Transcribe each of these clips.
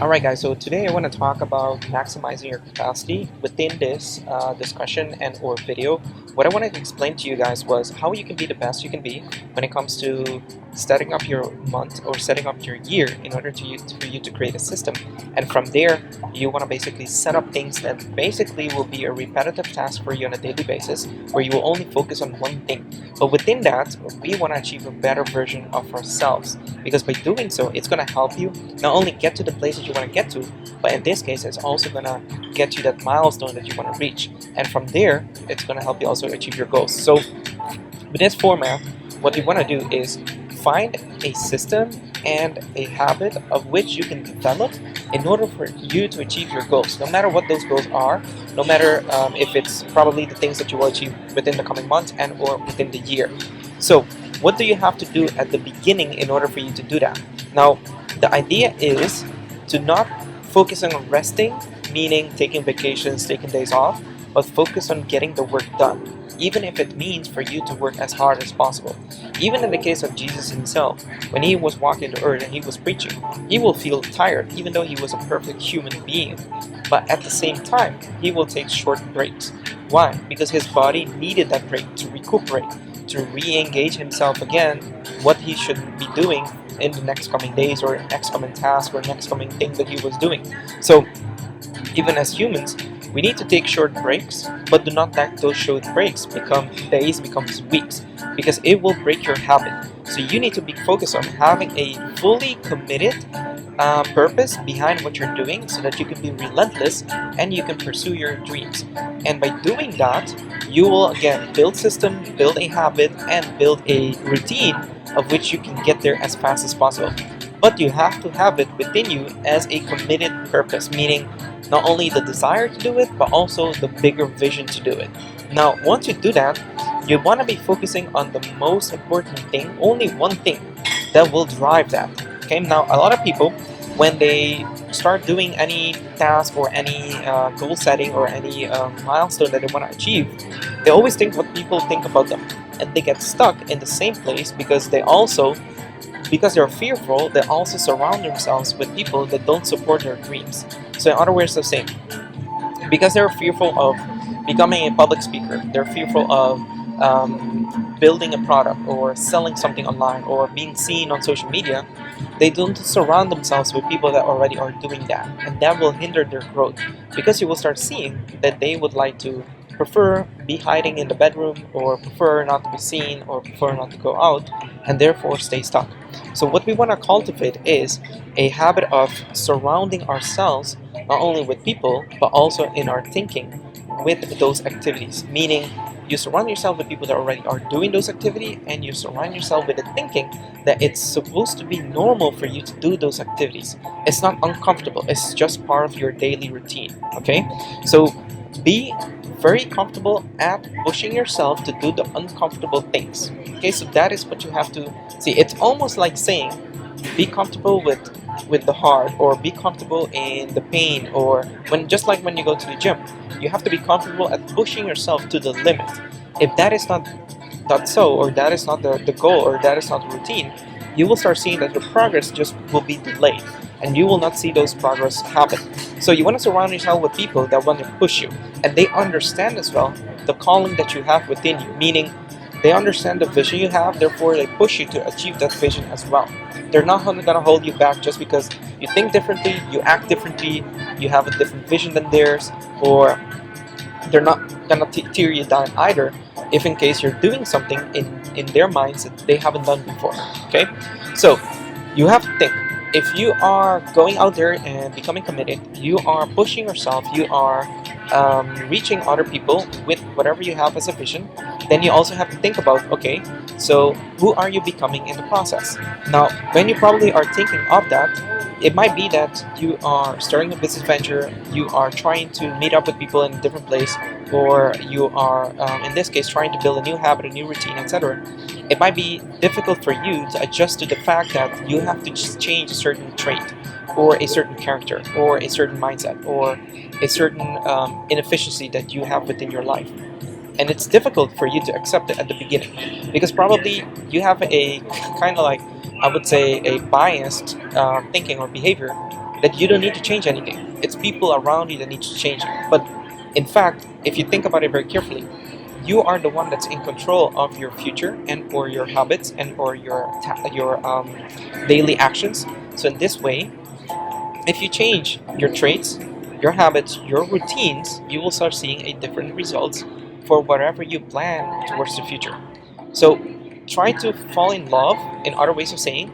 Alright guys, so today I want to talk about maximizing your capacity. Within this discussion and or video, what I wanted to explain to you guys was how you can be the best you can be when it comes to setting up your month or setting up your year in order for you to create a system. And from there, you want to basically set up things that basically will be a repetitive task for you on a daily basis where you will only focus on one thing. But within that, we want to achieve a better version of ourselves, because by doing so, it's going to help you not only get to the place that you want to get to, but in this case, it's also going to get you that milestone that you want to reach. And from there, it's going to help you also achieve your goals. So with this format, what you want to do is find a system and a habit of which you can develop in order for you to achieve your goals, no matter what those goals are, no matter if it's probably the things that you will achieve within the coming month and or within the year. So what do you have to do at the beginning in order for you to do that? Now, the idea is to not focus on resting, meaning taking vacations, taking days off, but focus on getting the work done, even if it means for you to work as hard as possible. Even in the case of Jesus himself, when he was walking the earth and he was preaching, he will feel tired even though he was a perfect human being. But at the same time, he will take short breaks. Why? Because his body needed that break to recuperate, to re-engage himself again, what he should be doing in the next coming days or next coming task or next coming thing that he was doing. So even as humans, we need to take short breaks, but do not let those short breaks become days, becomes weeks, because it will break your habit. So you need to be focused on having a fully committed purpose behind what you're doing so that you can be relentless and you can pursue your dreams. And by doing that, you will again build system, build a habit, and build a routine of which you can get there as fast as possible. But you have to have it within you as a committed purpose, meaning not only the desire to do it, but also the bigger vision to do it. Now, once you do that, you want to be focusing on the most important thing, only one thing that will drive that. Okay, now a lot of people, when they start doing any task or any goal setting or any milestone that they want to achieve, they always think what people think about them, and they get stuck in the same place because they're fearful, they also surround themselves with people that don't support their dreams. So in other words, the same. Because they're fearful of becoming a public speaker, they're fearful of building a product or selling something online or being seen on social media, they don't surround themselves with people that already are doing that. And that will hinder their growth, because you will start seeing that they would like to prefer be hiding in the bedroom, or prefer not to be seen, or prefer not to go out, and therefore stay stuck. So what we want to cultivate is a habit of surrounding ourselves not only with people, but also in our thinking with those activities. Meaning, you surround yourself with people that already are doing those activities, and you surround yourself with the thinking that it's supposed to be normal for you to do those activities. It's not uncomfortable, it's just part of your daily routine. Okay? So be very comfortable at pushing yourself to do the uncomfortable things. Okay, so that is what you have to see. It's almost like saying, be comfortable with the hard, or be comfortable in the pain, or just like when you go to the gym, you have to be comfortable at pushing yourself to the limit. If that is not so, or that is not the goal, or that is not the routine, you will start seeing that your progress just will be delayed, and you will not see those progress happen. So you want to surround yourself with people that want to push you, and they understand as well the calling that you have within you, meaning they understand the vision you have, therefore they push you to achieve that vision as well. They're not going to hold you back just because you think differently, you act differently, you have a different vision than theirs, or they're not going to tear you down either, if in case you're doing something in their minds that they haven't done before. Okay? So you have to think. If you are going out there and becoming committed, you are pushing yourself, you are reaching other people with whatever you have as a vision, then you also have to think about, okay, so who are you becoming in the process? Now, when you probably are thinking of that, it might be that you are starting a business venture, you are trying to meet up with people in a different place, or you are, in this case, trying to build a new habit, a new routine, etc. It might be difficult for you to adjust to the fact that you have to just change a certain trait, or a certain character, or a certain mindset, or a certain inefficiency that you have within your life. And it's difficult for you to accept it at the beginning, because probably you have a kind of like, I would say, a biased thinking or behavior that you don't need to change anything. It's people around you that need to change it. But in fact, if you think about it very carefully, you are the one that's in control of your future and or your habits and or your daily actions. So in this way, if you change your traits, your habits, your routines, you will start seeing a different results for whatever you plan towards the future. So try to fall in love, in other ways of saying,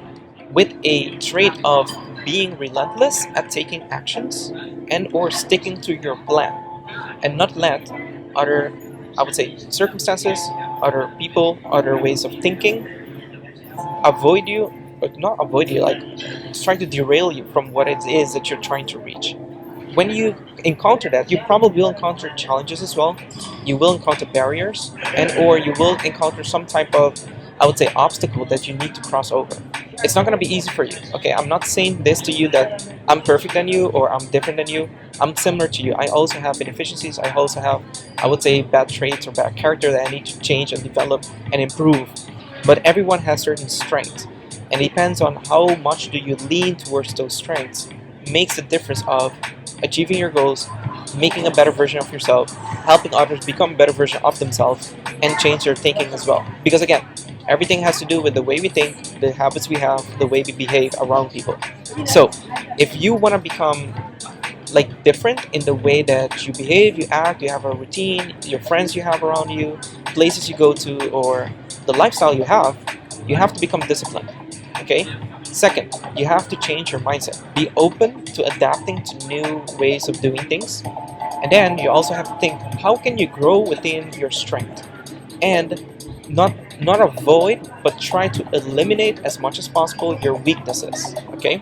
with a trait of being relentless at taking actions and or sticking to your plan, and not let other, I would say, circumstances, other people, other ways of thinking avoid you, but not avoid you, like try to derail you from what it is that you're trying to reach. When you encounter that, you probably will encounter challenges as well. You will encounter barriers, and or you will encounter some type of, I would say, obstacle that you need to cross over. It's not going to be easy for you. Okay, I'm not saying this to you that I'm perfect than you or I'm different than you. I'm similar to you. I also have deficiencies. I also have, I would say, bad traits or bad character that I need to change and develop and improve. But everyone has certain strengths, and it depends on how much do you lean towards those strengths makes the difference of achieving your goals, making a better version of yourself, helping others become a better version of themselves, and change their thinking as well. Because again, everything has to do with the way we think, the habits we have, the way we behave around people. So if you want to become like different in the way that you behave, you act, you have a routine, your friends you have around you, places you go to, or the lifestyle you have to become disciplined. Okay? Second, you have to change your mindset. Be open to adapting to new ways of doing things. And then you also have to think, how can you grow within your strength? And not avoid, but try to eliminate as much as possible your weaknesses. Okay?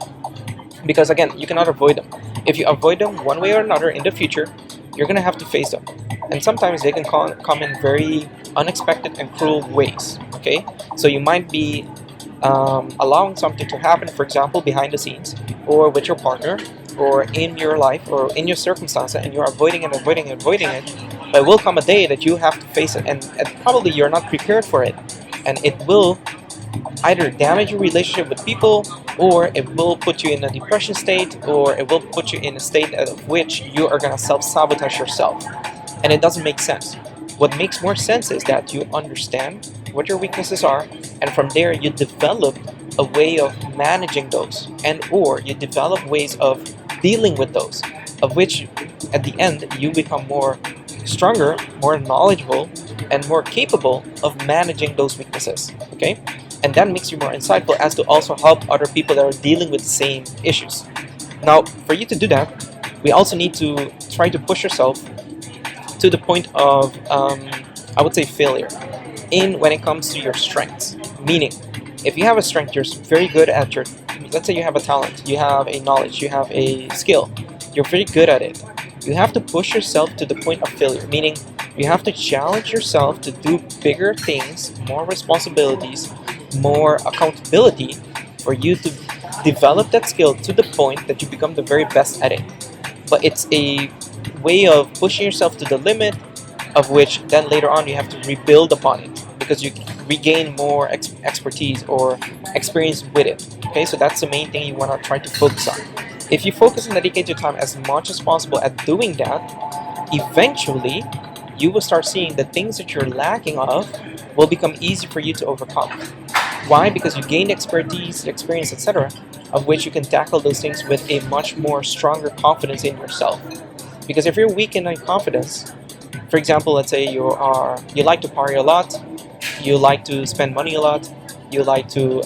Because again, you cannot avoid them. If you avoid them one way or another in the future, you're gonna have to face them. And sometimes they can come in very unexpected and cruel ways. Okay? So you might be allowing something to happen, for example, behind the scenes, or with your partner, or in your life, or in your circumstances, and you're avoiding it, avoiding it, avoiding it. But it will come a day that you have to face it, and probably you're not prepared for it, and it will either damage your relationship with people, or it will put you in a depression state, or it will put you in a state of which you are going to self-sabotage yourself. And it doesn't make sense. What makes more sense is that you understand what your weaknesses are, and from there you develop a way of managing those, and or you develop ways of dealing with those, of which at the end you become more stronger, more knowledgeable, and more capable of managing those weaknesses. Okay? And that makes you more insightful as to also help other people that are dealing with the same issues. Now, for you to do that, we also need to try to push yourself to the point of, I would say, failure in when it comes to your strengths. Meaning, if you have a strength, you're very good at your, let's say you have a talent, you have a knowledge, you have a skill, you're very good at it. You have to push yourself to the point of failure, meaning you have to challenge yourself to do bigger things, more responsibilities, more accountability for you to develop that skill to the point that you become the very best at it. But it's a way of pushing yourself to the limit, of which then later on you have to rebuild upon it because you regain more expertise or experience with it. Okay, so that's the main thing you want to try to focus on. If you focus and dedicate your time as much as possible at doing that, eventually you will start seeing the things that you're lacking of will become easy for you to overcome. Why? Because you gained expertise, experience, etc., of which you can tackle those things with a much more stronger confidence in yourself. Because if you're weak in confidence, for example, let's say you like to party a lot, you like to spend money a lot, you like to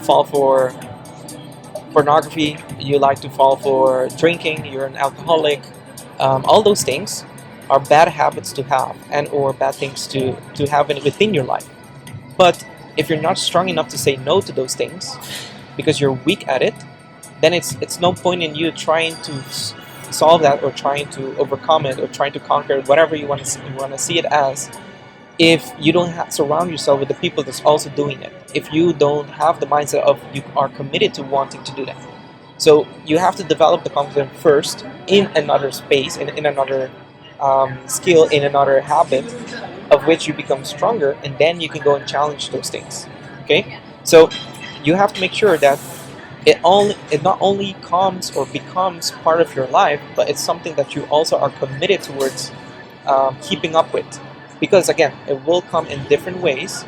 fall for pornography, you like to fall for drinking, you're an alcoholic. All those things are bad habits to have and or bad things to have within your life. But if you're not strong enough to say no to those things because you're weak at it, then it's no point in you trying to solve that or trying to overcome it or trying to conquer it, whatever you want to see it as, if you don't surround yourself with the people that's also doing it, if you don't have the mindset of you are committed to wanting to do that. So you have to develop the confidence first in another space, in another skill, in another habit, of which you become stronger, and then you can go and challenge those things. Okay? So you have to make sure that it not only comes or becomes part of your life, but it's something that you also are committed towards keeping up with. Because again, it will come in different ways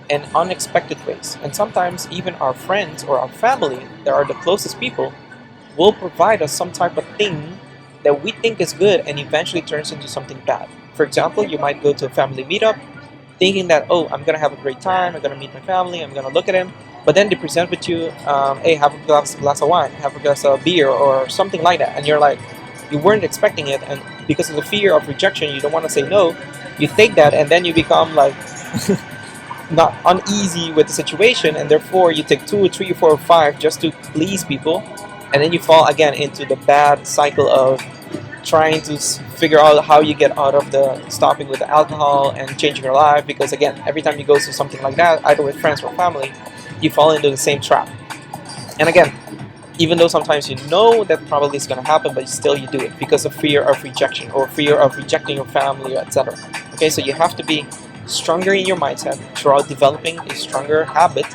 and unexpected ways. And sometimes even our friends or our family, that are the closest people, will provide us some type of thing that we think is good and eventually turns into something bad. For example, you might go to a family meetup thinking that, oh, I'm gonna have a great time, I'm gonna meet my family, I'm gonna look at them, but then they present with you, hey, have a glass of wine, have a glass of beer, or something like that, and you're like, you weren't expecting it, and because of the fear of rejection, you don't want to say no, you take that, and then you become like not uneasy with the situation, and therefore you take 2 or 3 or 4 or 5 just to please people, and then you fall again into the bad cycle of trying to figure out how you get out of the stopping with the alcohol and changing your life, because again, every time you go to something like that, either with friends or family, you fall into the same trap. And again, even though sometimes you know that probably is going to happen, but still you do it because of fear of rejection or fear of rejecting your family, etc. Okay, so you have to be stronger in your mindset throughout developing a stronger habit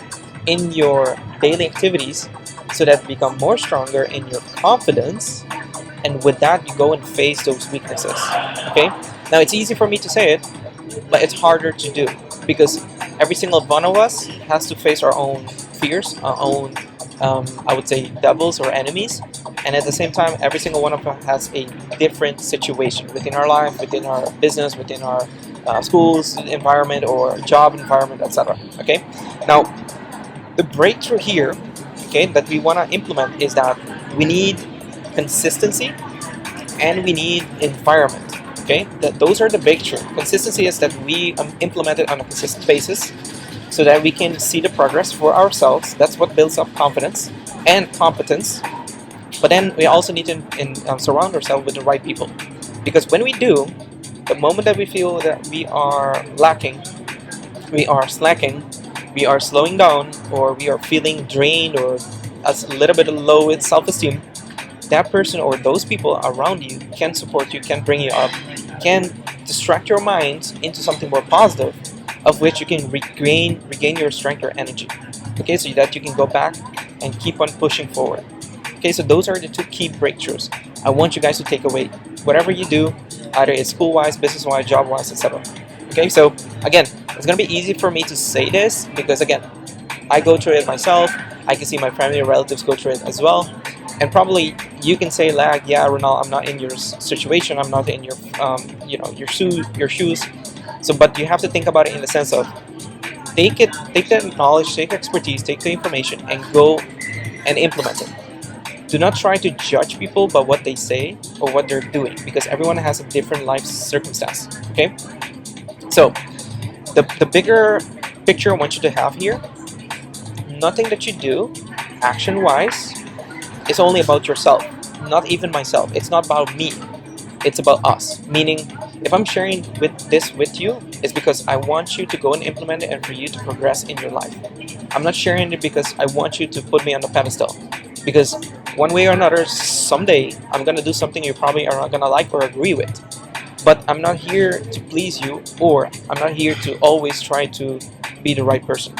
in your daily activities, so that you become more stronger in your confidence, and with that you go and face those weaknesses. Okay, now it's easy for me to say it, but it's harder to do, because every single one of us has to face our own fears, our own I would say devils or enemies, and at the same time every single one of us has a different situation within our life, within our business, within our schools environment or job environment, etc. Okay, now the breakthrough here, okay, that we want to implement is that we need consistency and we need environment. Okay, those are the breakthrough. Consistency is that we implement it on a consistent basis, so that we can see the progress for ourselves. That's what builds up confidence and competence. But then we also need to surround ourselves with the right people, because when we do, the moment that we feel that we are lacking, we are slacking, we are slowing down, or we are feeling drained or a little bit low in self-esteem, that person or those people around you can support you, can bring you up, can distract your mind into something more positive, of which you can regain your strength or energy. Okay, so that you can go back and keep on pushing forward. Okay, so those are the 2 key breakthroughs I want you guys to take away, whatever you do, either it's school-wise, business-wise, job-wise, etc. Okay, so again, it's gonna be easy for me to say this because again, I go through it myself. I can see my family and relatives go through it as well. And probably you can say, like, yeah, Ronald, I'm not in your situation. I'm not in your, your shoes. So, but you have to think about it in the sense of take the knowledge, take the expertise, take the information, and go and implement it. Do not try to judge people by what they say or what they're doing, because everyone has a different life circumstance. Okay. So, the bigger picture I want you to have here. Nothing that you do, action-wise, is only about yourself, not even myself. It's not about me. It's about us. Meaning, if I'm sharing this with you, it's because I want you to go and implement it and for you to progress in your life. I'm not sharing it because I want you to put me on the pedestal. Because one way or another, someday, I'm going to do something you probably are not going to like or agree with. But I'm not here to please you, or I'm not here to always try to be the right person.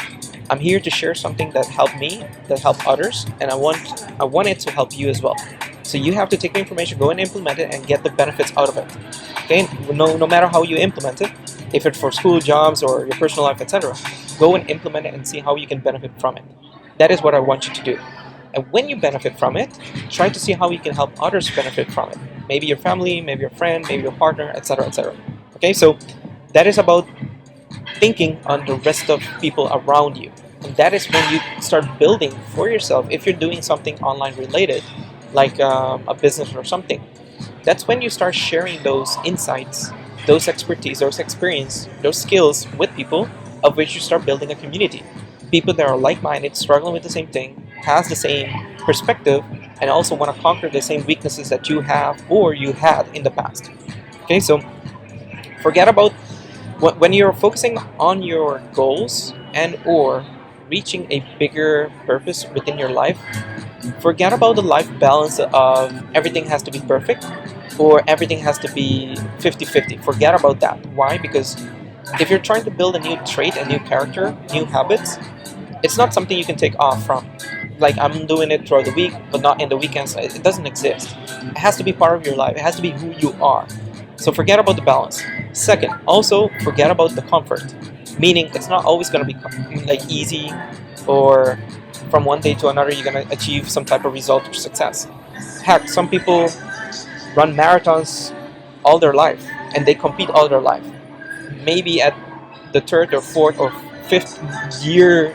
I'm here to share something that helped me, that helped others, and I want it to help you as well. So you have to take the information, go and implement it, and get the benefits out of it. Okay, no matter how you implement it, if it's for school, jobs, or your personal life, etc., go and implement it and see how you can benefit from it. That is what I want you to do. And when you benefit from it, try to see how you can help others benefit from it. Maybe your family, maybe your friend, maybe your partner, etc., etc. Okay, so that is about thinking on the rest of people around you. And that is when you start building for yourself. If you're doing something online related, like a business or something, that's when you start sharing those insights, those expertise, those experience, those skills with people, of which you start building a community. People that are like-minded, struggling with the same thing, has the same perspective, and also want to conquer the same weaknesses that you have or you had in the past. Okay, so forget about when you're focusing on your goals and or reaching a bigger purpose within your life. Forget about the life balance of everything has to be perfect or everything has to be 50-50. Forget about that. Why? Because if you're trying to build a new trait, a new character, new habits, it's not something you can take off from. like I'm doing it throughout the week, but not in the weekends. It doesn't exist. It has to be part of your life. It has to be who you are. So forget about the balance. Second, also forget about the comfort. Meaning, it's not always going to be like easy, or from one day to another you're going to achieve some type of result or success. Heck, some people run marathons all their life and they compete all their life. Maybe at the third or fourth or fifth year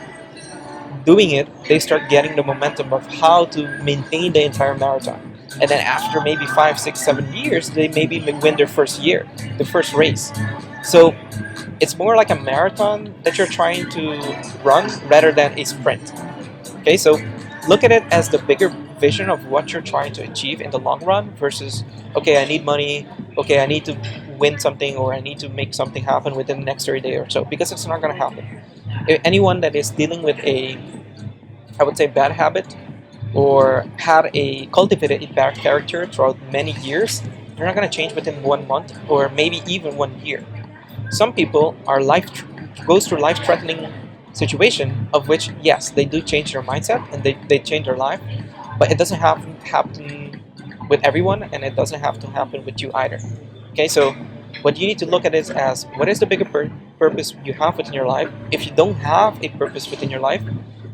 doing it, they start getting the momentum of how to maintain the entire marathon. And then after maybe 5, 6, 7 years, they maybe win their first year, the first race. So it's more like a marathon that you're trying to run rather than a sprint. Okay, so look at it as the bigger vision of what you're trying to achieve in the long run versus, okay, I need money, okay, I need to win something, or I need to make something happen within the next 30 days or so, because it's not going to happen. Anyone that is dealing with a, I would say, bad habit, or had a cultivated a bad character throughout many years, they're not going to change within 1 month or maybe even 1 year. Some people are goes through life-threatening situation of which, yes, they do change their mindset and they change their life, but it doesn't happen with everyone, and it doesn't have to happen with you either. Okay, so what you need to look at is as, what is the bigger purpose you have within your life? If you don't have a purpose within your life,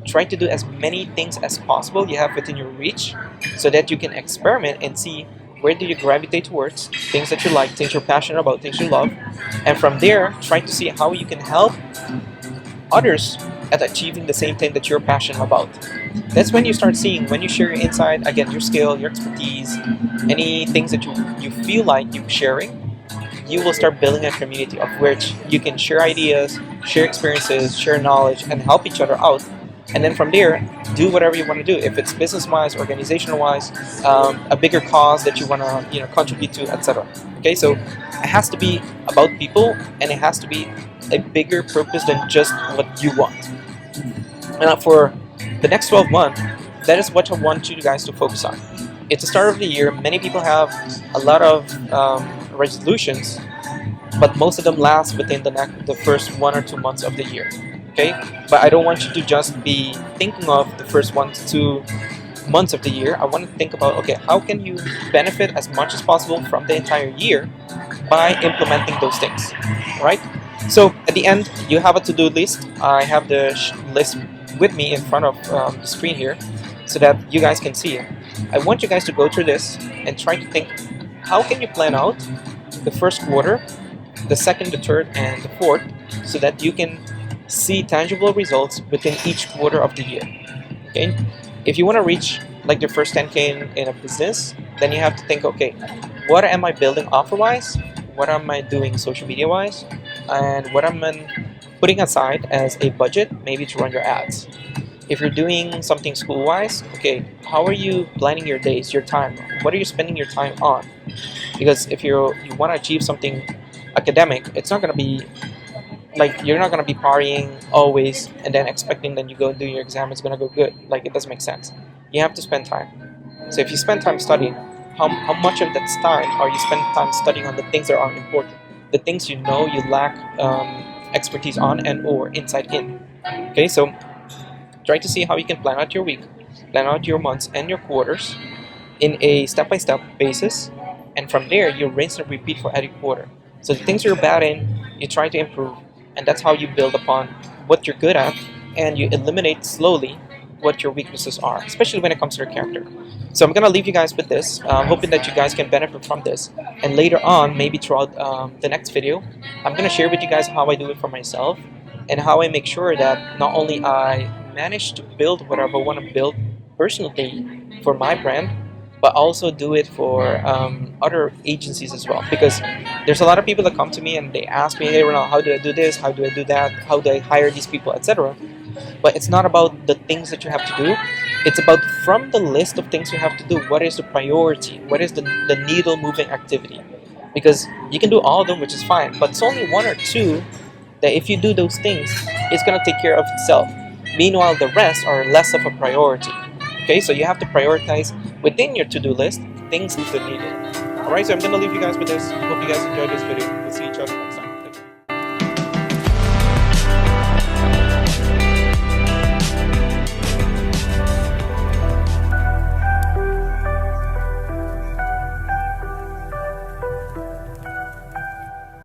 try to do as many things as possible you have within your reach, so that you can experiment and see where do you gravitate towards, things that you like, things you're passionate about, things you love, and from there try to see how you can help others at achieving the same thing that you're passionate about. That's when you start seeing, when you share your insight, again, your skill, your expertise, any things that you feel like you sharing, you will start building a community of which you can share ideas, share experiences, share knowledge, and help each other out. And then from there, do whatever you want to do. If it's business-wise, organizational-wise, a bigger cause that you want to contribute to, etc. Okay, so it has to be about people, and it has to be a bigger purpose than just what you want. And for the next 12 months, that is what I want you guys to focus on. It's the start of the year. Many people have a lot of resolutions, but most of them last within the first 1 or 2 months of the year. Okay, but I don't want you to just be thinking of the first 1 to 2 months of the year. I want to think about, okay, how can you benefit as much as possible from the entire year by implementing those things, right? So at the end, you have a to-do list. I have the list with me in front of the screen here so that you guys can see it. I want you guys to go through this and try to think, how can you plan out the first quarter, the second, the third, and the fourth, so that you can see tangible results within each quarter of the year. Okay, if you want to reach like the first 10K in a business, then you have to think, okay, what am I building offer-wise? What am I doing social media-wise? And what am I putting aside as a budget, maybe to run your ads? If you're doing something school-wise, okay, how are you planning your days, your time? What are you spending your time on? Because if you want to achieve something academic, it's not going to be like, you're not going to be partying always and then expecting that you go do your exam, it's going to go good. Like, it doesn't make sense. You have to spend time. So if you spend time studying, how much of that time are you spending time studying on the things that are important, the things you know you lack expertise on and or insight in? Okay, so try to see how you can plan out your week, plan out your months and your quarters in a step-by-step basis, and from there you rinse and repeat for every quarter. So the things you're bad in, you try to improve, and that's how you build upon what you're good at, and you eliminate slowly what your weaknesses are, especially when it comes to your character. So I'm gonna leave you guys with this, hoping that you guys can benefit from this, and later on, maybe throughout the next video, I'm gonna share with you guys how I do it for myself, and how I make sure that not only I manage to build whatever I want to build personally for my brand, but also do it for other agencies as well. Because there's a lot of people that come to me and they ask me, hey Ronald, how do I do this? How do I do that? How do I hire these people, etc. But it's not about the things that you have to do. It's about, from the list of things you have to do, what is the priority? What is the needle moving activity? Because you can do all of them, which is fine, but it's only 1 or 2 that if you do those things, it's going to take care of itself. Meanwhile, the rest are less of a priority. Okay, so you have to prioritize within your to-do list things that are needed. Alright, so I'm going to leave you guys with this. Hope you guys enjoyed this video. We'll see each other next time.